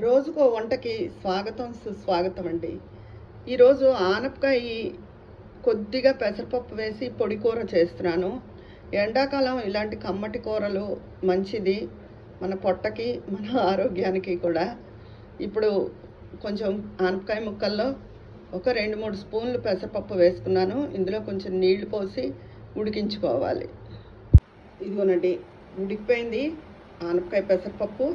రోజుకో వంటకి స్వాగతం సుస్వాగతం అండి. ఈరోజు ఆనపకాయ కొద్దిగా పెసరపప్పు వేసి పొడి కూర చేస్తున్నాను. ఎండాకాలం ఇలాంటి కమ్మటి కూరలు మంచిది మన పొట్టకి, మన ఆరోగ్యానికి కూడా. ఇప్పుడు కొంచెం ఆనపకాయ ముక్కల్లో ఒక 2-3 స్పూన్లు పెసరపప్పు వేసుకున్నాను. ఇందులో కొంచెం నీళ్లు పోసి ఉడికించుకోవాలి. ఇదిగోనండి, ఉడికిపోయింది ఆనపకాయ పెసరపప్పు.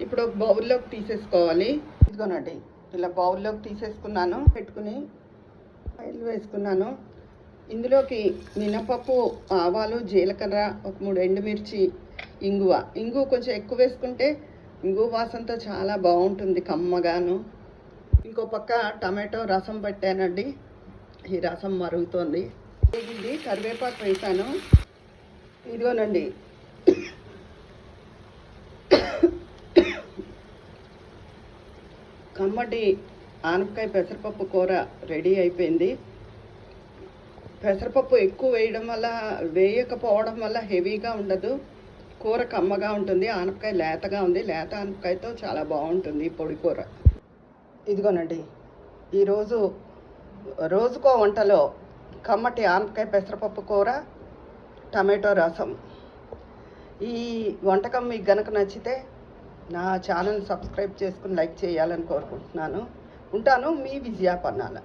ఇప్పుడు ఒక బౌల్లోకి తీసేసుకోవాలి. ఇదిగోనండి, ఇలా బౌల్లోకి తీసేసుకున్నాను. పెట్టుకుని ఆయిల్ వేసుకున్నాను. ఇందులోకి మినపప్పు, ఆవాలు, జీలకర్ర, ఒక 3 ఎండుమిర్చి, ఇంగువ కొంచెం ఎక్కువ వేసుకుంటే ఇంగువ వాసనతో చాలా బాగుంటుంది, కమ్మగాను. ఇంకో పక్క టమాటో రసం పెట్టానండి. ఈ రసం మరుగుతోంది. ఇది కరివేపాకు వేసాను. ఇదిగోనండి, కమ్మటి ఆనపకాయ పెసరపప్పు కూర రెడీ అయిపోయింది. పెసరపప్పు ఎక్కువ వేయకపోవడం వల్ల హెవీగా ఉండదు, కూర కమ్మగా ఉంటుంది. ఆనపకాయ లేతగా ఉంది. లేత ఆనపకాయతో చాలా బాగుంటుంది పొడి కూర. ఇదిగోనండి, ఈరోజు రోజుకో వంటలో కమ్మటి ఆనపకాయ పెసరపప్పు కూర, టమాటో రసం. ఈ వంటకం మీకు గనక నచ్చితే నా ఛానల్ సబ్స్క్రైబ్ చేసుకుని లైక్ చేయాలని కోరుకుంటున్నాను. ఉంటాను, మీ విజయాపన్నాల.